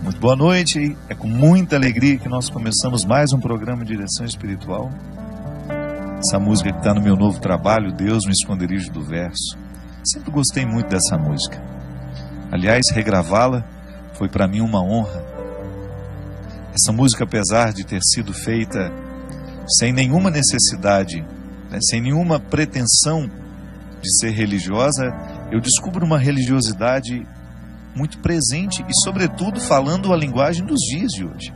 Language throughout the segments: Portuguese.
Muito boa noite, é com muita alegria que nós começamos mais um programa de direção espiritual. Essa música que está no meu novo trabalho, Deus no Esconderijo do Verso. Sempre gostei muito dessa música. Aliás, regravá-la foi para mim uma honra. Essa música, apesar de ter sido feita sem nenhuma necessidade, sem nenhuma pretensão de ser religiosa, eu descubro uma religiosidade muito presente e, sobretudo, falando a linguagem dos dias de hoje.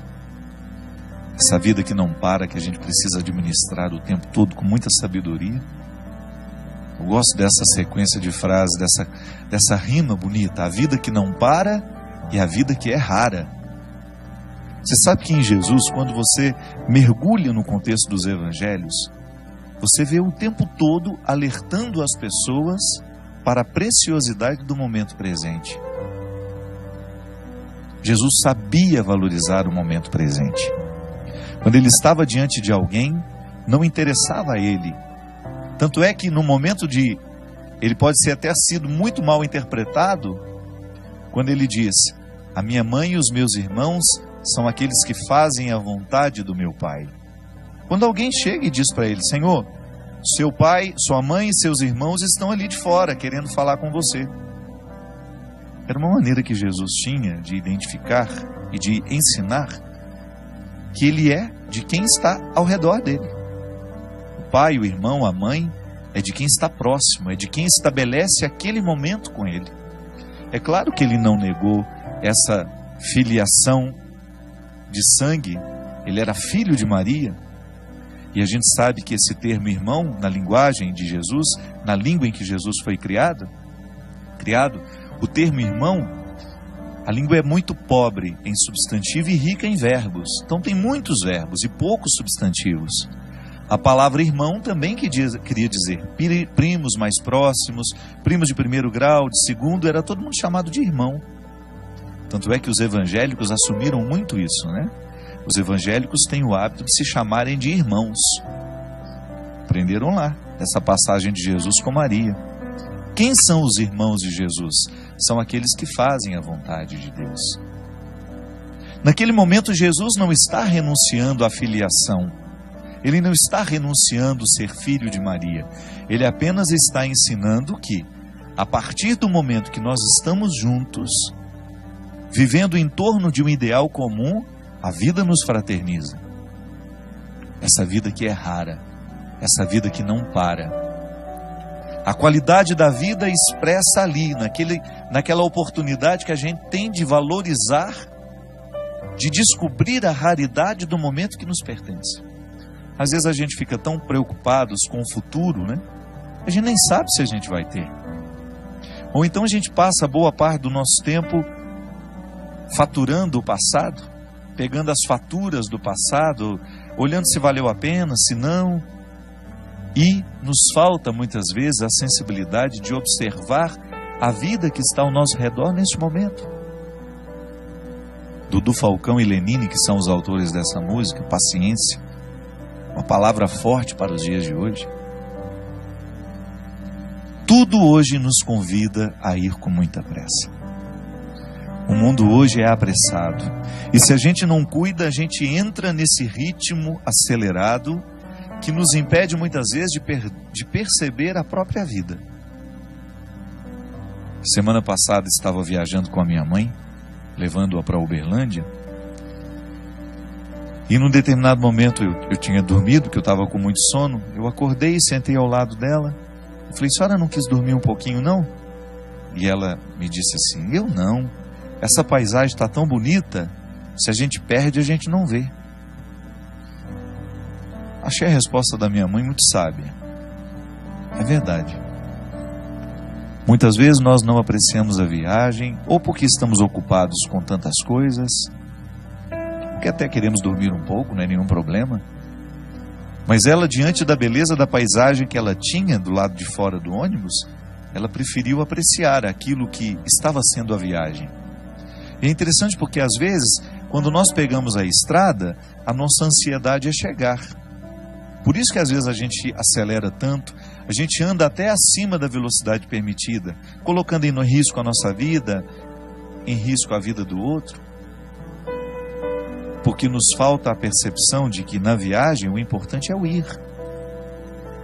Essa vida que não para, que a gente precisa administrar o tempo todo com muita sabedoria. Eu gosto dessa sequência de frases, dessa rima bonita. A vida que não para e a vida que é rara. Você sabe que em Jesus, quando você mergulha no contexto dos evangelhos, você vê o tempo todo alertando as pessoas para a preciosidade do momento presente. Jesus sabia valorizar o momento presente. Quando ele estava diante de alguém, não interessava a ele. Tanto é que no momento de... ele pode ser até sido muito mal interpretado, quando ele diz: a minha mãe e os meus irmãos são aqueles que fazem a vontade do meu Pai. Quando alguém chega e diz para ele: Senhor, seu pai, sua mãe e seus irmãos estão ali de fora, querendo falar com você. Era uma maneira que Jesus tinha de identificar e de ensinar que ele é de quem está ao redor dele. O pai, o irmão, a mãe é de quem está próximo, é de quem estabelece aquele momento com ele. É claro que ele não negou essa filiação de sangue, ele era filho de Maria, e a gente sabe que esse termo irmão, na linguagem de Jesus, na língua em que Jesus foi criado, o termo irmão, a língua é muito pobre em substantivo e rica em verbos. Então tem muitos verbos e poucos substantivos. A palavra irmão também queria dizer primos mais próximos, primos de primeiro grau, de segundo, era todo mundo chamado de irmão. Tanto é que os evangélicos assumiram muito isso, né? Os evangélicos têm o hábito de se chamarem de irmãos. Aprenderam lá, essa passagem de Jesus com Maria. Quem são os irmãos de Jesus? São aqueles que fazem a vontade de Deus. Naquele momento, Jesus não está renunciando à filiação. Ele não está renunciando a ser filho de Maria. Ele apenas está ensinando que, a partir do momento que nós estamos juntos, vivendo em torno de um ideal comum, a vida nos fraterniza. Essa vida que é rara, essa vida que não para. A qualidade da vida expressa ali, naquela oportunidade que a gente tem de valorizar, de descobrir a raridade do momento que nos pertence. Às vezes a gente fica tão preocupados com o futuro, né? A gente nem sabe se a gente vai ter. Ou então a gente passa boa parte do nosso tempo faturando o passado, pegando as faturas do passado, olhando se valeu a pena, se não. E nos falta muitas vezes a sensibilidade de observar a vida que está ao nosso redor neste momento. Dudu Falcão e Lenine, que são os autores dessa música, paciência, uma palavra forte para os dias de hoje. Tudo hoje nos convida a ir com muita pressa. O mundo hoje é apressado. E se a gente não cuida, a gente entra nesse ritmo acelerado que nos impede muitas vezes de perceber a própria vida. Semana passada estava viajando com a minha mãe, levando-a para Uberlândia, e num determinado momento eu tinha dormido, porque eu estava com muito sono. Eu acordei e sentei ao lado dela. Eu falei: senhora não quis dormir um pouquinho não? E ela me disse assim: eu não, essa paisagem está tão bonita, se a gente perde a gente não vê. Achei a resposta da minha mãe muito sábia. É verdade. Muitas vezes nós não apreciamos a viagem, ou porque estamos ocupados com tantas coisas, porque até queremos dormir um pouco, não é nenhum problema. Mas ela, diante da beleza da paisagem que ela tinha do lado de fora do ônibus, ela preferiu apreciar aquilo que estava sendo a viagem. E é interessante porque às vezes, quando nós pegamos a estrada, a nossa ansiedade é chegar. Por isso que às vezes a gente acelera tanto, a gente anda até acima da velocidade permitida, colocando em risco a nossa vida, em risco a vida do outro. porque nos falta a percepção de que na viagem o importante é o ir.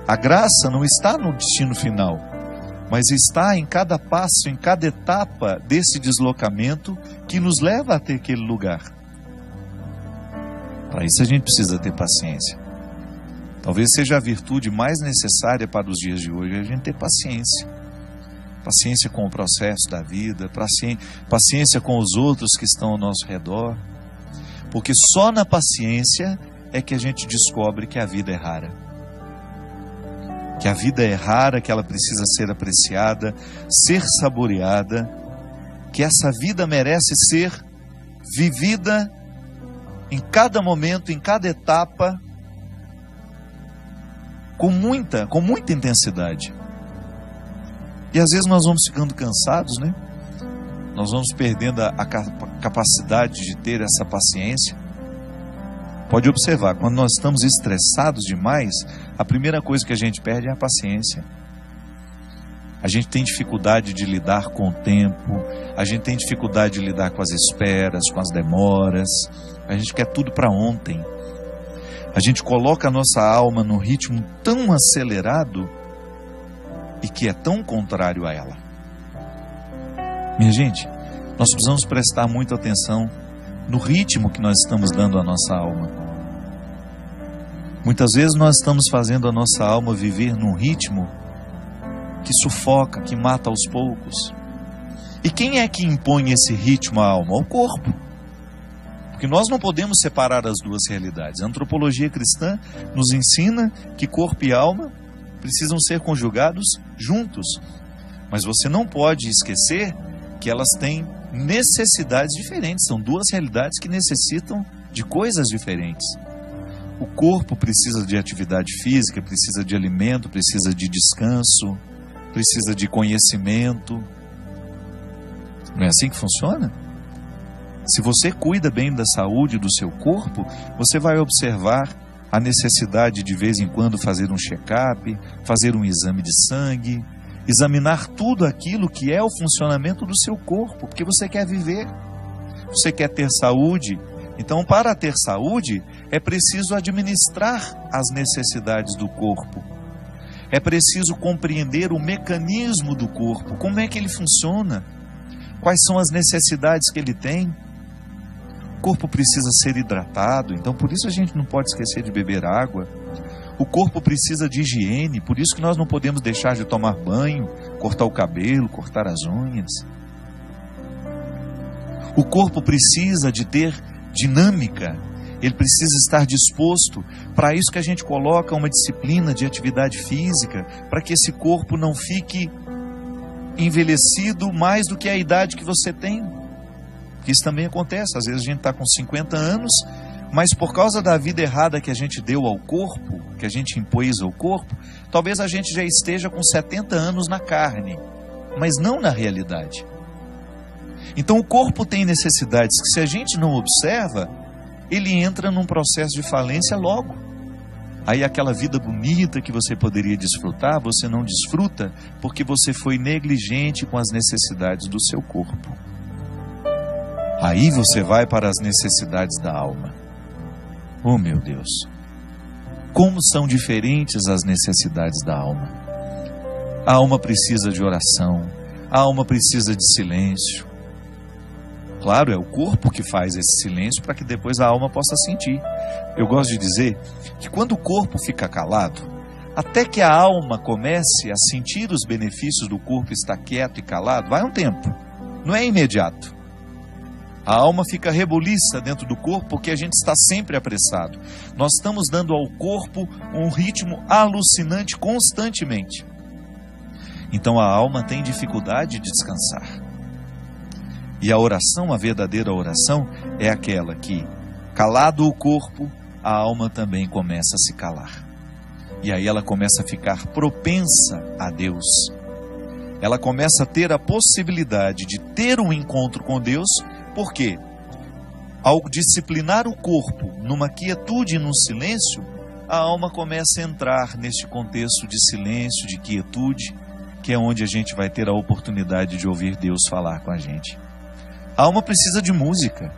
A graça não está no destino final, mas está em cada passo, em cada etapa desse deslocamento que nos leva até aquele lugar. Para isso a gente precisa ter paciência. Talvez seja a virtude mais necessária para os dias de hoje, a gente ter paciência. Paciência com o processo da vida, paciência com os outros que estão ao nosso redor. Porque só na paciência é que a gente descobre que a vida é rara. Que a vida é rara, que ela precisa ser apreciada, ser saboreada, que essa vida merece ser vivida em cada momento, em cada etapa, com muita intensidade. E às vezes nós vamos ficando cansados, né? Nós vamos perdendo a capacidade de ter essa paciência. Pode observar, quando nós estamos estressados demais, a primeira coisa que a gente perde é a paciência. A gente tem dificuldade de lidar com o tempo, a gente tem dificuldade de lidar com as esperas, com as demoras, a gente quer tudo para ontem. A gente coloca a nossa alma num ritmo tão acelerado e que é tão contrário a ela. Minha gente, nós precisamos prestar muita atenção no ritmo que nós estamos dando à nossa alma. Muitas vezes nós estamos fazendo a nossa alma viver num ritmo que sufoca, que mata aos poucos. E quem é que impõe esse ritmo à alma? O corpo. Porque nós não podemos separar as duas realidades. A antropologia cristã nos ensina que corpo e alma precisam ser conjugados juntos. Mas você não pode esquecer que elas têm necessidades diferentes. São duas realidades que necessitam de coisas diferentes. O corpo precisa de atividade física, precisa de alimento, precisa de descanso, precisa de conhecimento. Não é assim que funciona? Se você cuida bem da saúde do seu corpo, você vai observar a necessidade de vez em quando fazer um check-up, fazer um exame de sangue, examinar tudo aquilo que é o funcionamento do seu corpo, porque você quer viver, você quer ter saúde. Então, para ter saúde, é preciso administrar as necessidades do corpo. É preciso compreender o mecanismo do corpo, como é que ele funciona, quais são as necessidades que ele tem. O corpo precisa ser hidratado, então por isso a gente não pode esquecer de beber água. O corpo precisa de higiene, por isso que nós não podemos deixar de tomar banho, cortar o cabelo, cortar as unhas. O corpo precisa de ter dinâmica, ele precisa estar disposto. Para isso que a gente coloca uma disciplina de atividade física, para que esse corpo não fique envelhecido mais do que a idade que você tem. Isso também acontece, às vezes a gente está com 50 anos, mas por causa da vida errada que a gente deu ao corpo, que a gente impôs ao corpo, talvez a gente já esteja com 70 anos na carne, mas não na realidade. Então o corpo tem necessidades que, se a gente não observa, ele entra num processo de falência logo. Aí aquela vida bonita que você poderia desfrutar, você não desfruta porque você foi negligente com as necessidades do seu corpo. Aí você vai para as necessidades da alma. Oh meu Deus, como são diferentes as necessidades da alma. A alma precisa de oração, a alma precisa de silêncio. Claro, é o corpo que faz esse silêncio para que depois a alma possa sentir. Eu gosto de dizer que quando o corpo fica calado, até que a alma comece a sentir os benefícios do corpo estar quieto e calado, vai um tempo, não é imediato. A alma fica rebuliça dentro do corpo porque a gente está sempre apressado. Nós estamos dando ao corpo um ritmo alucinante constantemente. Então a alma tem dificuldade de descansar. E a oração, a verdadeira oração, é aquela que, calado o corpo, a alma também começa a se calar. E aí ela começa a ficar propensa a Deus. Ela começa a ter a possibilidade de ter um encontro com Deus. Por quê? Ao disciplinar o corpo numa quietude e num silêncio, a alma começa a entrar neste contexto de silêncio, de quietude, que é onde a gente vai ter a oportunidade de ouvir Deus falar com a gente. A alma precisa de música.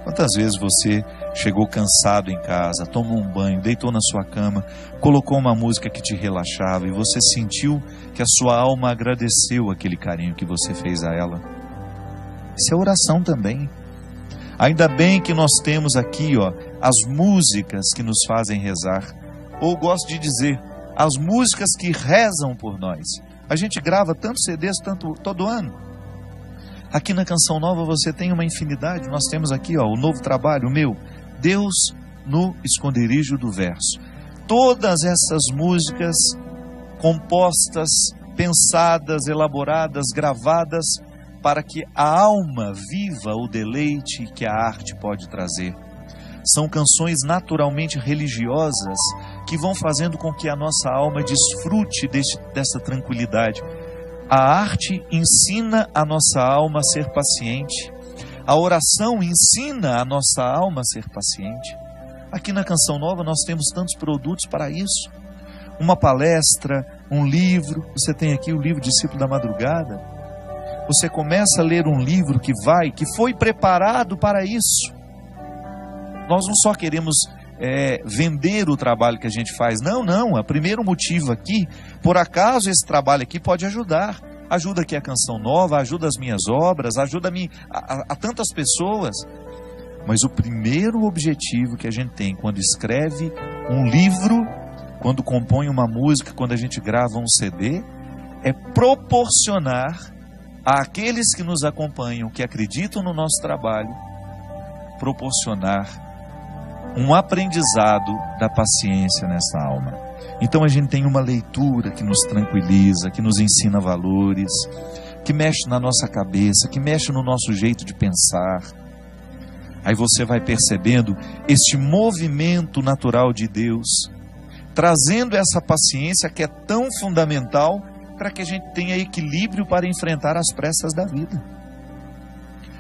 Quantas vezes você chegou cansado em casa, tomou um banho, deitou na sua cama, colocou uma música que te relaxava e você sentiu que a sua alma agradeceu aquele carinho que você fez a ela. Isso é oração também. Ainda bem que nós temos aqui, as músicas que nos fazem rezar. Ou gosto de dizer, as músicas que rezam por nós. A gente grava tantos CDs todo ano. Aqui na Canção Nova você tem uma infinidade. Nós temos aqui o novo trabalho, o meu, Deus no esconderijo do verso. Todas essas músicas compostas, pensadas, elaboradas, gravadas, para que a alma viva o deleite que a arte pode trazer. São canções naturalmente religiosas que vão fazendo com que a nossa alma desfrute dessa tranquilidade. A arte ensina a nossa alma a ser paciente. A oração ensina a nossa alma a ser paciente. Aqui na Canção Nova nós temos tantos produtos para isso. Uma palestra, um livro. Você tem aqui o livro Discípulo da Madrugada. Você começa a ler um livro que foi preparado para isso. Nós não só queremos vender o trabalho que a gente faz. Não. O primeiro motivo aqui, por acaso esse trabalho aqui pode ajudar. Ajuda aqui a Canção Nova, ajuda as minhas obras, ajuda a tantas pessoas. Mas o primeiro objetivo que a gente tem quando escreve um livro, quando compõe uma música, quando a gente grava um CD, é proporcionar àqueles que nos acompanham, que acreditam no nosso trabalho, proporcionar um aprendizado da paciência nessa alma. Então a gente tem uma leitura que nos tranquiliza, que nos ensina valores, que mexe na nossa cabeça, que mexe no nosso jeito de pensar. Aí você vai percebendo este movimento natural de Deus, trazendo essa paciência que é tão fundamental para que a gente tenha equilíbrio para enfrentar as pressas da vida.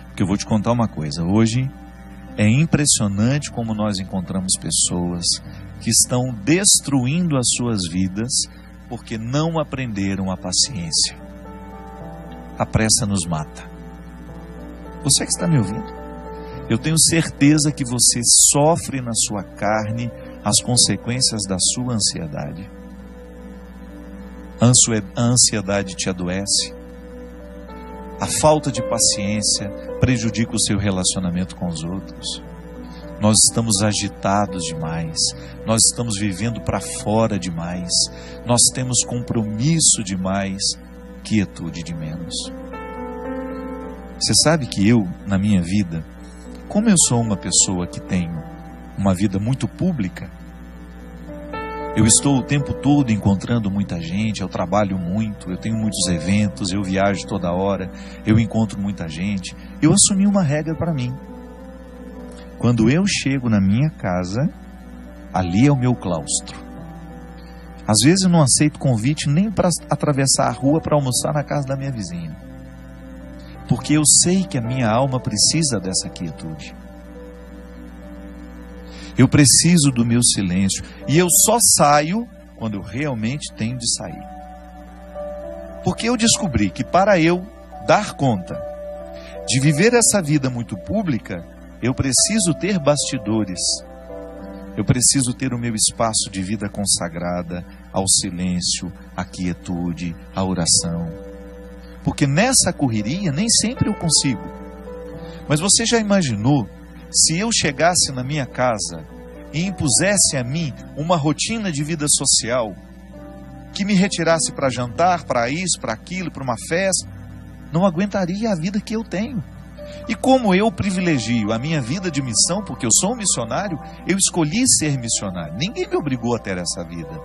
Porque eu vou te contar uma coisa, hoje é impressionante como nós encontramos pessoas que estão destruindo as suas vidas porque não aprenderam a paciência. A pressa nos mata. Você que está me ouvindo, eu tenho certeza que você sofre na sua carne as consequências da sua ansiedade. A ansiedade te adoece. A falta de paciência prejudica o seu relacionamento com os outros. Nós estamos agitados demais. Nós estamos vivendo para fora demais. Nós temos compromisso demais, quietude de menos. Você sabe que eu, na minha vida, como eu sou uma pessoa que tenho uma vida muito pública, eu estou o tempo todo encontrando muita gente, eu trabalho muito, eu tenho muitos eventos, eu viajo toda hora, eu encontro muita gente. Eu assumi uma regra para mim. Quando eu chego na minha casa, ali é o meu claustro. Às vezes eu não aceito convite nem para atravessar a rua para almoçar na casa da minha vizinha. Porque eu sei que a minha alma precisa dessa quietude. Eu preciso do meu silêncio. E eu só saio quando eu realmente tenho de sair. Porque eu descobri que para eu dar conta de viver essa vida muito pública, eu preciso ter bastidores. Eu preciso ter o meu espaço de vida consagrada ao silêncio, à quietude, à oração. Porque nessa correria nem sempre eu consigo. Mas você já imaginou se eu chegasse na minha casa e impusesse a mim uma rotina de vida social que me retirasse para jantar, para isso, para aquilo, para uma festa? Não aguentaria a vida que eu tenho. E como eu privilegio a minha vida de missão, porque eu sou um missionário, eu escolhi ser missionário. Ninguém me obrigou a ter essa vida.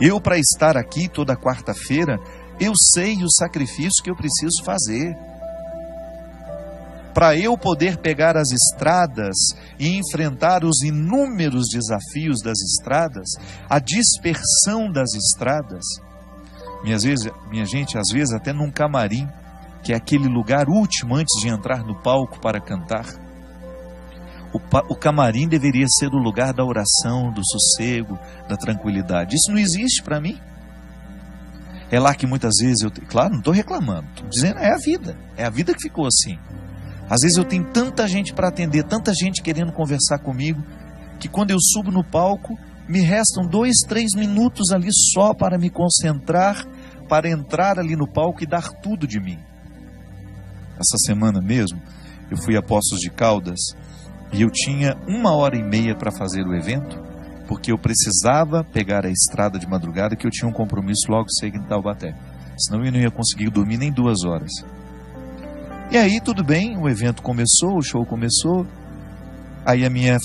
Eu, para estar aqui toda quarta-feira, eu sei o sacrifício que eu preciso fazer. Para eu poder pegar as estradas e enfrentar os inúmeros desafios das estradas, a dispersão das estradas. Minha gente, às vezes até num camarim, que é aquele lugar último antes de entrar no palco para cantar. O camarim deveria ser o lugar da oração, do sossego, da tranquilidade. Isso não existe para mim. É lá que muitas vezes claro, não estou reclamando, estou dizendo, é a vida que ficou assim. Às vezes eu tenho tanta gente para atender, tanta gente querendo conversar comigo, que quando eu subo no palco, me restam 2, 3 minutos ali só para me concentrar, para entrar ali no palco e dar tudo de mim. Essa semana mesmo, eu fui a Poços de Caldas e eu tinha 1h30 para fazer o evento, porque eu precisava pegar a estrada de madrugada, que eu tinha um compromisso logo cedo em Taubaté. Senão eu não ia conseguir dormir nem 2 horas. E aí tudo bem, o evento começou, o show começou. Aí a minha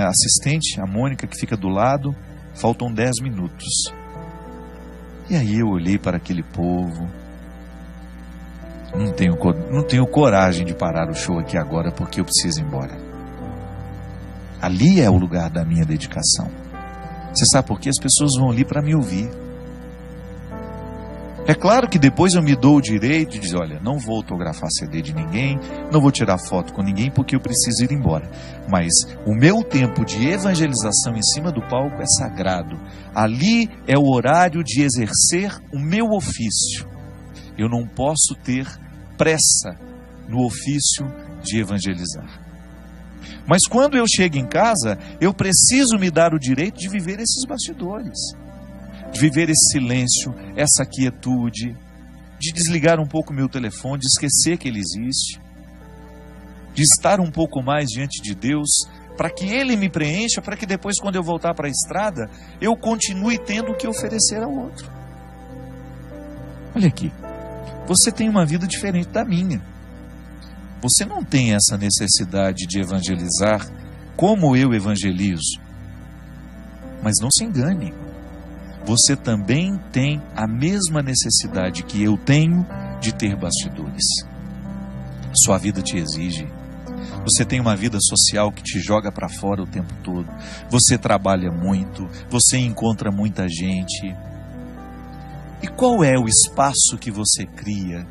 assistente, a Mônica, que fica do lado, faltam 10 minutos. E aí eu olhei para aquele povo. Não tenho coragem de parar o show aqui agora, porque eu preciso ir embora. Ali é o lugar da minha dedicação. Você sabe por quê? As pessoas vão ali para me ouvir. É claro que depois eu me dou o direito de dizer, olha, não vou autografar CD de ninguém, não vou tirar foto com ninguém, porque eu preciso ir embora. Mas o meu tempo de evangelização em cima do palco é sagrado. Ali é o horário de exercer o meu ofício. Eu não posso ter pressa no ofício de evangelizar. Mas quando eu chego em casa, eu preciso me dar o direito de viver esses bastidores, de viver esse silêncio, essa quietude, de desligar um pouco o meu telefone, de esquecer que ele existe, de estar um pouco mais diante de Deus, para que Ele me preencha, para que depois, quando eu voltar para a estrada, eu continue tendo o que oferecer ao outro. Olha aqui, você tem uma vida diferente da minha. Você não tem essa necessidade de evangelizar como eu evangelizo. Mas não se engane. Você também tem a mesma necessidade que eu tenho de ter bastidores. Sua vida te exige. Você tem uma vida social que te joga para fora o tempo todo. Você trabalha muito. Você encontra muita gente. E qual é o espaço que você cria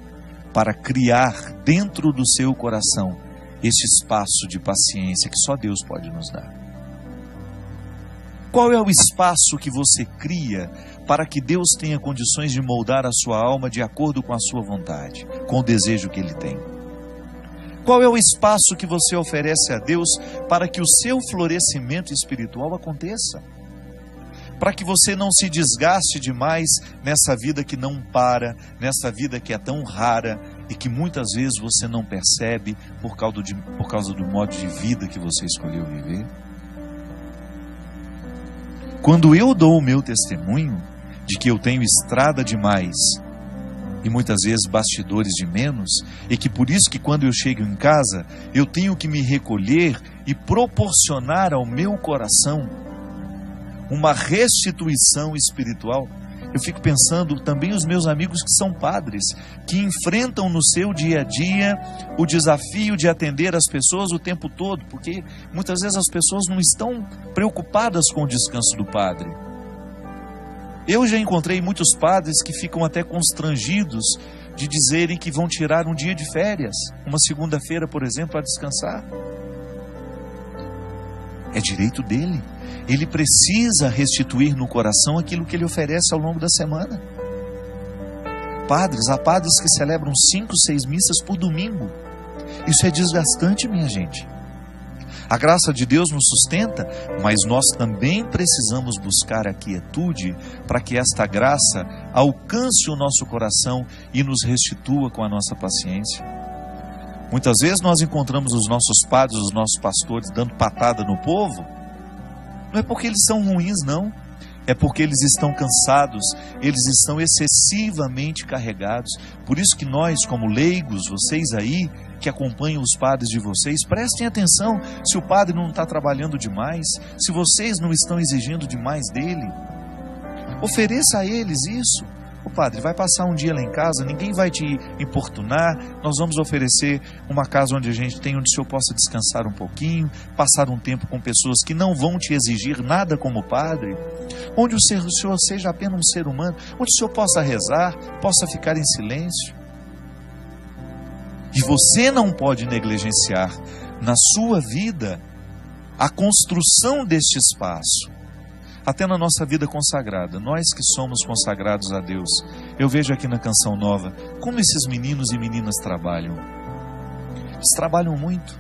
para criar dentro do seu coração este espaço de paciência que só Deus pode nos dar? Qual é o espaço que você cria para que Deus tenha condições de moldar a sua alma de acordo com a sua vontade, com o desejo que Ele tem? Qual é o espaço que você oferece a Deus para que o seu florescimento espiritual aconteça? Para que você não se desgaste demais nessa vida que não para, nessa vida que é tão rara e que muitas vezes você não percebe por causa do modo de vida que você escolheu viver? Quando eu dou o meu testemunho de que eu tenho estrada demais e muitas vezes bastidores de menos, e que por isso que quando eu chego em casa eu tenho que me recolher e proporcionar ao meu coração uma restituição espiritual, eu fico pensando também os meus amigos que são padres, que enfrentam no seu dia a dia o desafio de atender as pessoas o tempo todo, porque muitas vezes as pessoas não estão preocupadas com o descanso do padre. Eu já encontrei muitos padres que ficam até constrangidos de dizerem que vão tirar um dia de férias, uma segunda-feira, por exemplo, para descansar. É direito dele. Ele precisa restituir no coração aquilo que ele oferece ao longo da semana. Há padres que celebram 5, 6 missas por domingo. Isso é desgastante, minha gente. A graça de Deus nos sustenta, mas nós também precisamos buscar a quietude para que esta graça alcance o nosso coração e nos restitua com a nossa paciência. Muitas vezes nós encontramos os nossos padres, os nossos pastores dando patada no povo. Não é porque eles são ruins, não. É porque eles estão cansados, eles estão excessivamente carregados. Por isso que nós, como leigos, vocês aí, que acompanham os padres de vocês, prestem atenção se o padre não está trabalhando demais, se vocês não estão exigindo demais dele. Ofereça a eles isso. O padre vai passar um dia lá em casa, ninguém vai te importunar, nós vamos oferecer uma casa onde onde o senhor possa descansar um pouquinho, passar um tempo com pessoas que não vão te exigir nada como padre, onde o senhor seja apenas um ser humano, onde o senhor possa rezar, possa ficar em silêncio. E você não pode negligenciar na sua vida a construção deste espaço. Até na nossa vida consagrada, nós que somos consagrados a Deus, eu vejo aqui na Canção Nova, como esses meninos e meninas trabalham. Eles trabalham muito.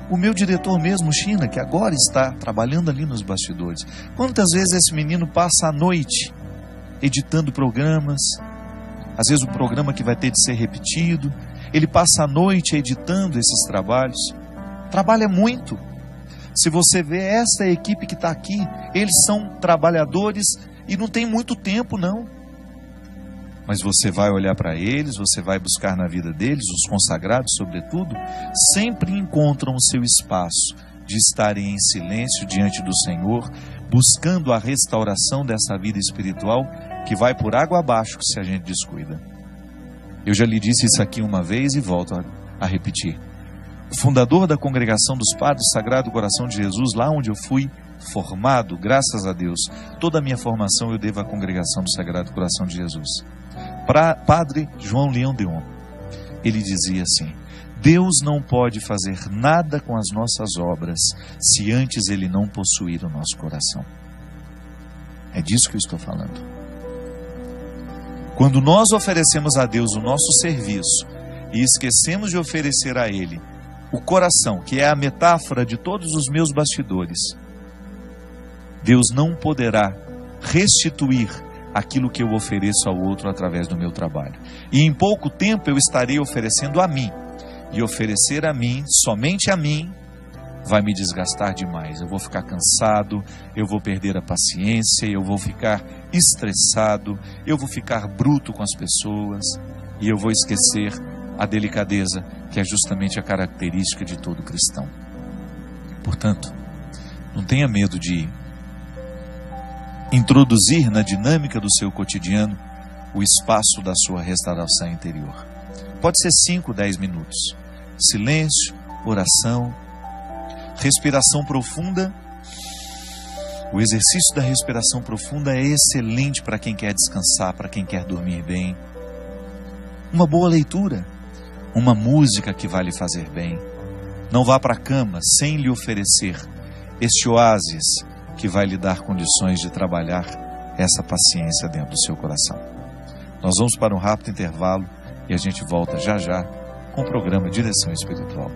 O meu diretor mesmo, China, que agora está trabalhando ali nos bastidores. Quantas vezes esse menino passa a noite editando programas, às vezes o programa que vai ter de ser repetido, ele passa a noite editando esses trabalhos. Trabalha muito. Se você vê essa equipe que está aqui, eles são trabalhadores e não tem muito tempo não. Mas você vai olhar para eles, você vai buscar na vida deles, os consagrados sobretudo, sempre encontram o seu espaço de estarem em silêncio diante do Senhor, buscando a restauração dessa vida espiritual que vai por água abaixo se a gente descuida. Eu já lhe disse isso aqui uma vez e volto a repetir. O fundador da Congregação dos Padres do Sagrado Coração de Jesus, lá onde eu fui formado, graças a Deus, toda a minha formação eu devo à Congregação do Sagrado Coração de Jesus. Padre João Leão Deon, ele dizia assim: Deus não pode fazer nada com as nossas obras se antes Ele não possuir o nosso coração. É disso que eu estou falando. Quando nós oferecemos a Deus o nosso serviço e esquecemos de oferecer a Ele o coração, que é a metáfora de todos os meus bastidores, Deus não poderá restituir aquilo que eu ofereço ao outro através do meu trabalho. E em pouco tempo eu estarei oferecendo a mim. E oferecer a mim, somente a mim, vai me desgastar demais. Eu vou ficar cansado, eu vou perder a paciência, eu vou ficar estressado, eu vou ficar bruto com as pessoas e eu vou esquecer a delicadeza, que é justamente a característica de todo cristão. Portanto, não tenha medo de introduzir na dinâmica do seu cotidiano o espaço da sua restauração interior. Pode ser 5, 10 minutos. Silêncio, oração, respiração profunda. O exercício da respiração profunda é excelente para quem quer descansar, para quem quer dormir bem. Uma boa leitura, uma música que vai lhe fazer bem. Não vá para a cama sem lhe oferecer este oásis que vai lhe dar condições de trabalhar essa paciência dentro do seu coração. Nós vamos para um rápido intervalo e a gente volta já já com o programa Direção Espiritual.